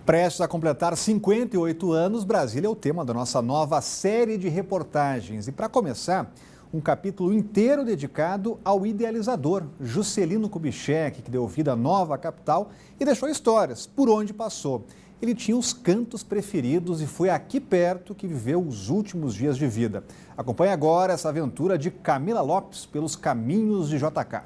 Prestes a completar 58 anos, Brasília é o tema da nossa nova série de reportagens. E para começar, um capítulo inteiro dedicado ao idealizador, Juscelino Kubitschek, que deu vida à nova capital e deixou histórias por onde passou. Ele tinha os cantos preferidos e foi aqui perto que viveu os últimos dias de vida. Acompanhe agora essa aventura de Camila Lopes pelos caminhos de JK.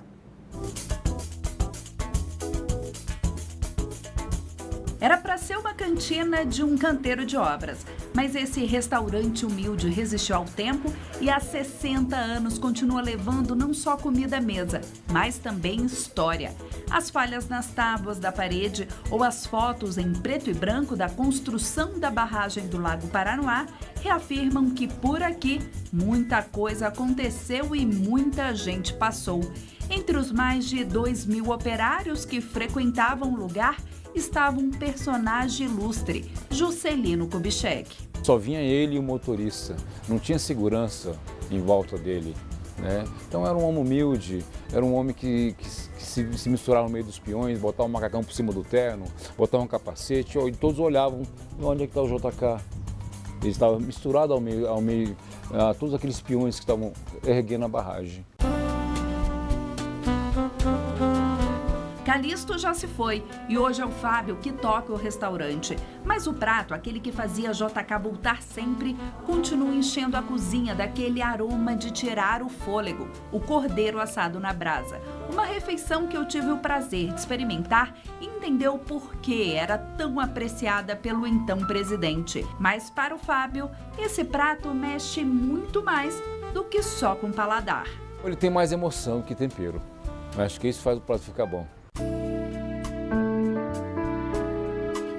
Era para ser uma cantina de um canteiro de obras, mas esse restaurante humilde resistiu ao tempo e há 60 anos continua levando não só comida à mesa, mas também história. As falhas nas tábuas da parede ou as fotos em preto e branco da construção da barragem do Lago Paranoá reafirmam que por aqui muita coisa aconteceu e muita gente passou. Entre os mais de 2.000 operários que frequentavam o lugar, estava um personagem ilustre, Juscelino Kubitschek. Só vinha ele e o motorista, não tinha segurança em volta dele, né? Então era um homem humilde, era um homem que se misturava no meio dos peões, botava um macacão por cima do terno, botava um capacete, e todos olhavam, onde é que está o JK? Ele estava misturado ao meio a todos aqueles peões que estavam erguendo a barragem. Calixto já se foi e hoje é o Fábio que toca o restaurante. Mas o prato, aquele que fazia JK voltar sempre, continua enchendo a cozinha daquele aroma de tirar o fôlego, o cordeiro assado na brasa. Uma refeição que eu tive o prazer de experimentar e entender o porquê era tão apreciada pelo então presidente. Mas para o Fábio, esse prato mexe muito mais do que só com o paladar. Ele tem mais emoção que tempero. Acho que isso faz o prato ficar bom.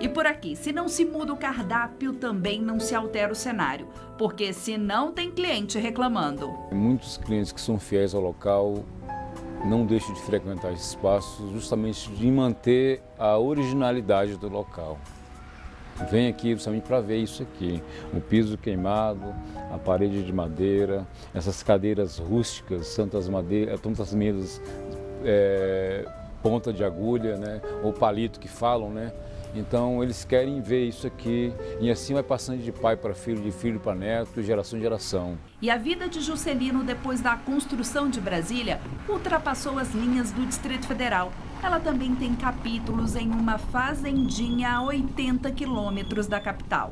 E por aqui, se não se muda o cardápio, também não se altera o cenário, porque se não tem cliente reclamando. Muitos clientes que são fiéis ao local não deixam de frequentar esse espaço justamente de manter a originalidade do local. Vem aqui justamente para ver isso aqui, o piso queimado, a parede de madeira, essas cadeiras rústicas, tantas mesas, ponta de agulha, né, ou palito que falam, né? Então eles querem ver isso aqui e assim vai passando de pai para filho, de filho para neto, geração em geração. E a vida de Juscelino depois da construção de Brasília ultrapassou as linhas do Distrito Federal. Ela também tem capítulos em uma fazendinha a 80 quilômetros da capital.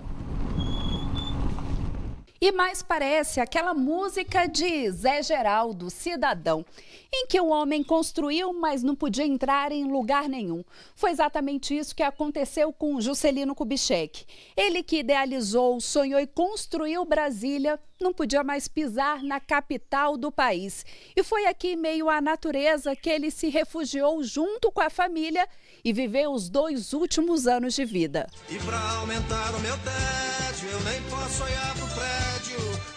E mais parece aquela música de Zé Geraldo, Cidadão, em que o homem construiu, mas não podia entrar em lugar nenhum. Foi exatamente isso que aconteceu com Juscelino Kubitschek. Ele que idealizou, sonhou e construiu Brasília, não podia mais pisar na capital do país. E foi aqui, em meio à natureza, que ele se refugiou junto com a família e viveu os 2 últimos anos de vida. E pra aumentar o meu tédio, eu nem posso olhar pro prédio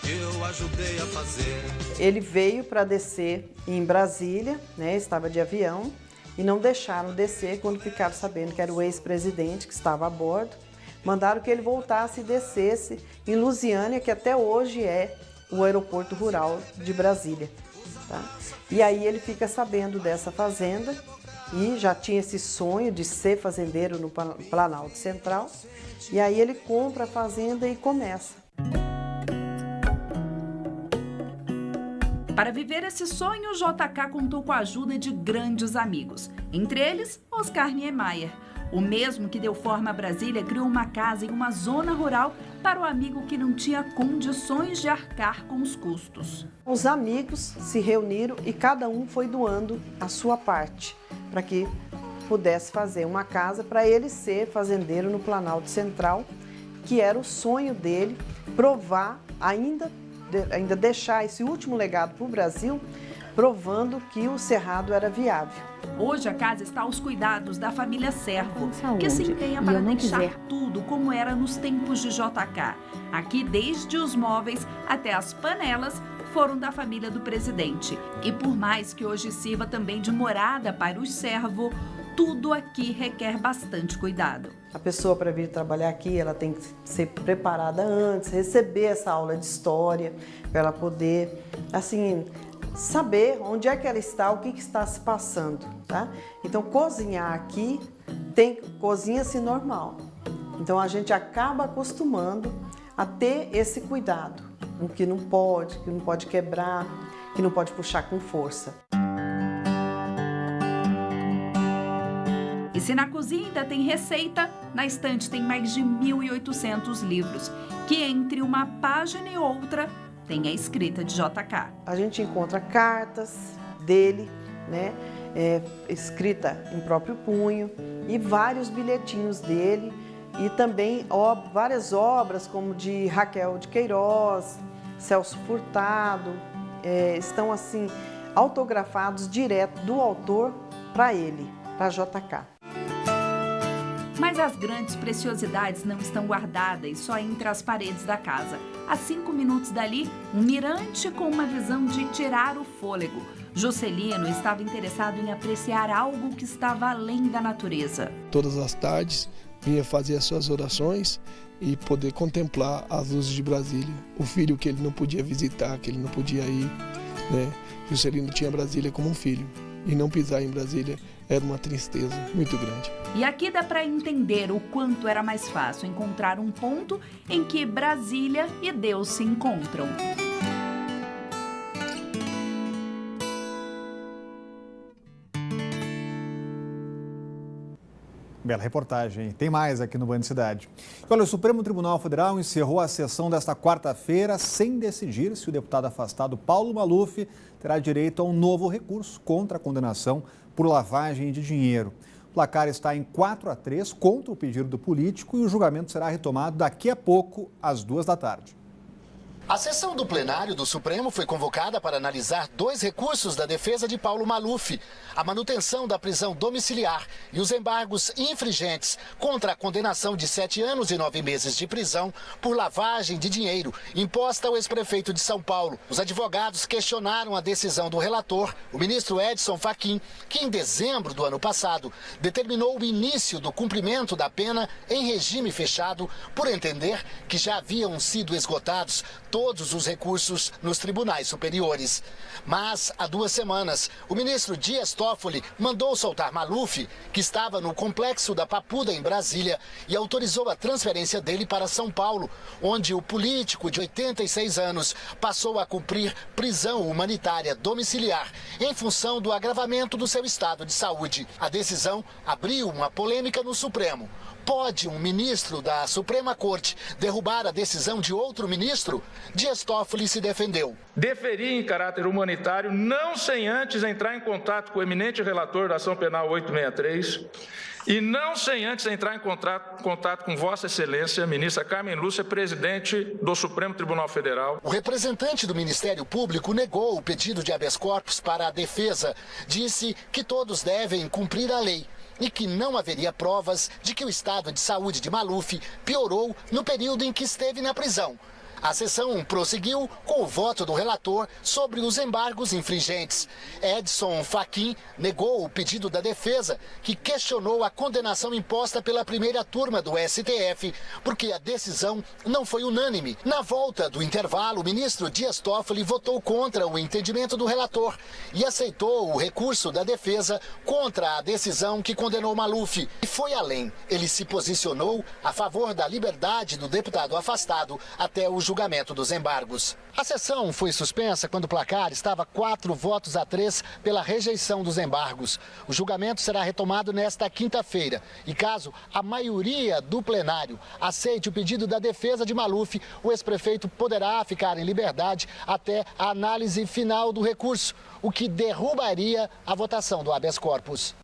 que eu ajudei a fazer. Ele veio para descer em Brasília, né, estava de avião, e não deixaram descer quando ficaram sabendo que era o ex-presidente que estava a bordo. Mandaram que ele voltasse e descesse em Lusiânia, que até hoje é o aeroporto rural de Brasília. Tá? E aí ele fica sabendo dessa fazenda e já tinha esse sonho de ser fazendeiro no Planalto Central. E aí ele compra a fazenda e começa. Para viver esse sonho, o JK contou com a ajuda de grandes amigos, entre eles Oscar Niemeyer. O mesmo que deu forma a Brasília criou uma casa em uma zona rural para o amigo que não tinha condições de arcar com os custos. Os amigos se reuniram e cada um foi doando a sua parte para que pudesse fazer uma casa para ele ser fazendeiro no Planalto Central, que era o sonho dele, provar, ainda deixar esse último legado para o Brasil, provando que o Cerrado era viável. Hoje a casa está aos cuidados da família Servo, que se empenha para deixar tudo como era nos tempos de JK. Aqui, desde os móveis até as panelas, foram da família do presidente. E por mais que hoje sirva também de morada para os Servo, tudo aqui requer bastante cuidado. A pessoa, para vir trabalhar aqui, ela tem que ser preparada antes, receber essa aula de história, para ela poder, assim, saber onde é que ela está, o que está se passando, tá? Então, cozinhar aqui cozinha-se normal. Então, a gente acaba acostumando a ter esse cuidado, o que não pode quebrar, que não pode puxar com força. E se na cozinha ainda tem receita, na estante tem mais de 1.800 livros, que entre uma página e outra tem a escrita de JK. A gente encontra cartas dele, né, escrita em próprio punho, e vários bilhetinhos dele, e também várias obras como de Raquel de Queiroz, Celso Furtado, estão assim autografados direto do autor para ele, para JK. Mas as grandes preciosidades não estão guardadas só entre as paredes da casa. A 5 minutos dali, um mirante com uma visão de tirar o fôlego. Juscelino estava interessado em apreciar algo que estava além da natureza. Todas as tardes, vinha fazer as suas orações e poder contemplar as luzes de Brasília. O filho que ele não podia visitar, que ele não podia ir, né? Juscelino tinha Brasília como um filho. E não pisar em Brasília era uma tristeza muito grande. E aqui dá para entender o quanto era mais fácil encontrar um ponto em que Brasília e Deus se encontram. Bela reportagem. Tem mais aqui no Band Cidade. Olha, o Supremo Tribunal Federal encerrou a sessão desta quarta-feira sem decidir se o deputado afastado Paulo Maluf terá direito a um novo recurso contra a condenação por lavagem de dinheiro. O placar está em 4-3 contra o pedido do político e o julgamento será retomado daqui a pouco, às 14h. A sessão do plenário do Supremo foi convocada para analisar 2 recursos da defesa de Paulo Maluf: a manutenção da prisão domiciliar e os embargos infringentes contra a condenação de 7 anos e 9 meses de prisão por lavagem de dinheiro imposta ao ex-prefeito de São Paulo. Os advogados questionaram a decisão do relator, o ministro Edson Fachin, que em dezembro do ano passado determinou o início do cumprimento da pena em regime fechado por entender que já haviam sido esgotados todos os recursos nos tribunais superiores. Mas, há 2 semanas, o ministro Dias Toffoli mandou soltar Maluf, que estava no complexo da Papuda, em Brasília, e autorizou a transferência dele para São Paulo, onde o político de 86 anos passou a cumprir prisão humanitária domiciliar em função do agravamento do seu estado de saúde. A decisão abriu uma polêmica no Supremo. Pode um ministro da Suprema Corte derrubar a decisão de outro ministro? Dias Toffoli se defendeu. Deferi em caráter humanitário, não sem antes entrar em contato com o eminente relator da Ação Penal 863 e não sem antes entrar em contato com Vossa Excelência, ministra Carmen Lúcia, presidente do Supremo Tribunal Federal. O representante do Ministério Público negou o pedido de habeas corpus para a defesa. Disse que todos devem cumprir a lei e que não haveria provas de que o estado de saúde de Maluf piorou no período em que esteve na prisão. A sessão prosseguiu com o voto do relator sobre os embargos infringentes. Edson Fachin negou o pedido da defesa, que questionou a condenação imposta pela primeira turma do STF, porque a decisão não foi unânime. Na volta do intervalo, o ministro Dias Toffoli votou contra o entendimento do relator e aceitou o recurso da defesa contra a decisão que condenou Maluf. E foi além. Ele se posicionou a favor da liberdade do deputado afastado até o julgamento dos embargos. A sessão foi suspensa quando o placar estava 4-3 pela rejeição dos embargos. O julgamento será retomado nesta quinta-feira e, caso a maioria do plenário aceite o pedido da defesa de Maluf, o ex-prefeito poderá ficar em liberdade até a análise final do recurso, o que derrubaria a votação do habeas corpus.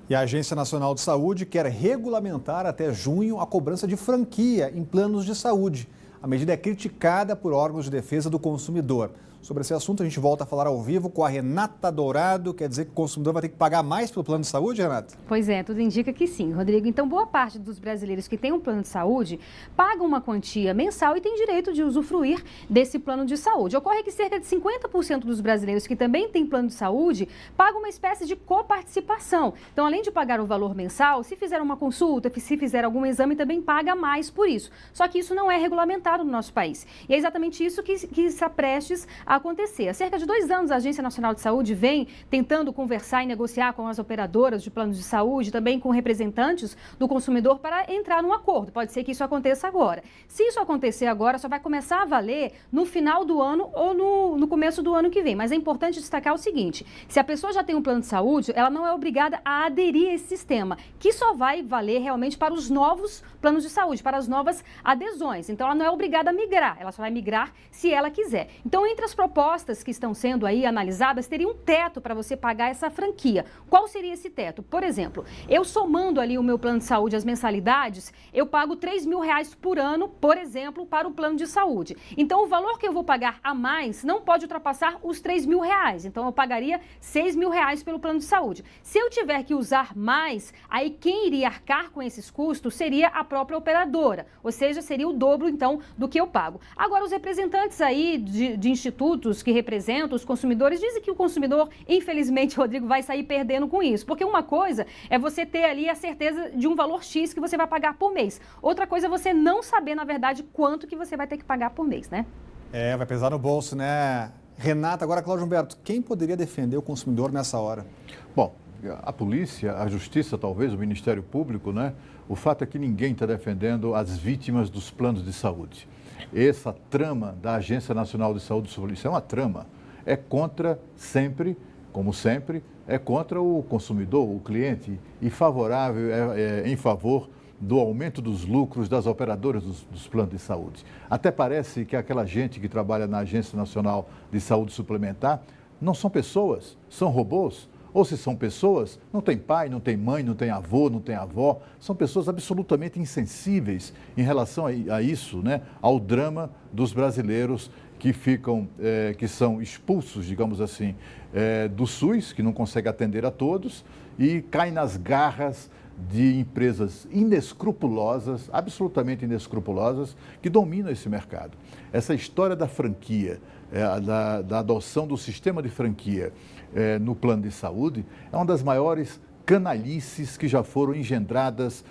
E a Agência Nacional de Saúde quer regulamentar até junho a cobrança de franquia em planos de saúde. A medida é criticada por órgãos de defesa do consumidor. Sobre esse assunto, a gente volta a falar ao vivo com a Renata Dourado. Quer dizer que o consumidor vai ter que pagar mais pelo plano de saúde, Renata? Pois é, tudo indica que sim, Rodrigo. Então, boa parte dos brasileiros que têm um plano de saúde pagam uma quantia mensal e tem direito de usufruir desse plano de saúde. Ocorre que cerca de 50% dos brasileiros que também têm plano de saúde pagam uma espécie de coparticipação. Então, além de pagar o valor mensal, se fizer uma consulta, se fizer algum exame, também paga mais por isso. Só que isso não é regulamentado no nosso país. E é exatamente isso que está prestes a acontecer. Há cerca de 2 anos, a Agência Nacional de Saúde vem tentando conversar e negociar com as operadoras de planos de saúde, também com representantes do consumidor para entrar num acordo. Pode ser que isso aconteça agora. Se isso acontecer agora, só vai começar a valer no final do ano ou no começo do ano que vem. Mas é importante destacar o seguinte, se a pessoa já tem um plano de saúde, ela não é obrigada a aderir a esse sistema, que só vai valer realmente para os novos planos de saúde, para as novas adesões. Então, ela não é obrigada a migrar, ela só vai migrar se ela quiser. Então, entre as propostas que estão sendo aí analisadas, teria um teto para você pagar essa franquia. Qual seria esse teto? Por exemplo, eu somando ali o meu plano de saúde, as mensalidades, eu pago R$3.000 por ano, por exemplo, para o plano de saúde. Então, o valor que eu vou pagar a mais não pode ultrapassar os R$3.000. Então, eu pagaria R$6.000 pelo plano de saúde. Se eu tiver que usar mais, aí quem iria arcar com esses custos seria a própria operadora, ou seja, seria o dobro, então, do que eu pago. Agora, os representantes aí de institutos que representam os consumidores dizem que o consumidor, infelizmente, Rodrigo, vai sair perdendo com isso, porque uma coisa é você ter ali a certeza de um valor X que você vai pagar por mês. Outra coisa é você não saber, na verdade, quanto que você vai ter que pagar por mês, né? Vai pesar no bolso, né? Renata, agora, Cláudio Humberto, quem poderia defender o consumidor nessa hora? Bom, a polícia, a justiça talvez, o Ministério Público, né? O fato é que ninguém está defendendo as vítimas dos planos de saúde. Essa trama da Agência Nacional de Saúde, isso é uma trama, é contra sempre, como sempre, é contra o consumidor, o cliente, e favorável, em favor do aumento dos lucros das operadoras dos planos de saúde. Até parece que aquela gente que trabalha na Agência Nacional de Saúde Suplementar não são pessoas, são robôs. Ou se são pessoas, não tem pai, não tem mãe, não tem avô, não tem avó, são pessoas absolutamente insensíveis em relação a isso, né? Ao drama dos brasileiros que que são expulsos, digamos assim, do SUS, que não consegue atender a todos, e caem nas garras de empresas inescrupulosas, absolutamente inescrupulosas, que dominam esse mercado. Essa história da franquia, da adoção do sistema de franquia no plano de saúde, é uma das maiores canalices que já foram engendradas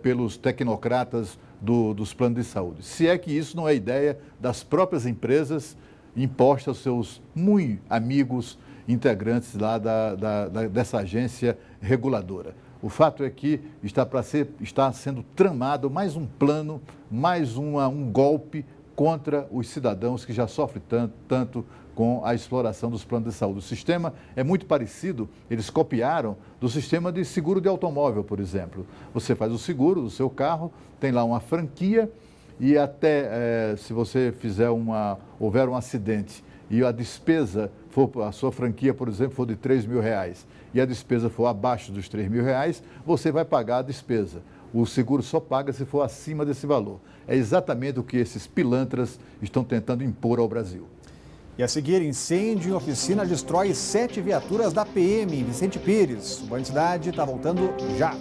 pelos tecnocratas dos planos de saúde. Se é que isso não é ideia das próprias empresas imposta aos seus muito amigos integrantes lá dessa agência reguladora. O fato é que está sendo tramado mais um plano, mais um golpe contra os cidadãos que já sofrem tanto com a exploração dos planos de saúde. O sistema é muito parecido, eles copiaram do sistema de seguro de automóvel, por exemplo. Você faz o seguro do seu carro, tem lá uma franquia e até se você houver um acidente e a despesa a sua franquia, por exemplo, for de R$3.000 e a despesa for abaixo dos R$3.000, você vai pagar a despesa. O seguro só paga se for acima desse valor. É exatamente o que esses pilantras estão tentando impor ao Brasil. E a seguir, incêndio em oficina destrói 7 viaturas da PM em Vicente Pires. O Band Cidade está voltando já.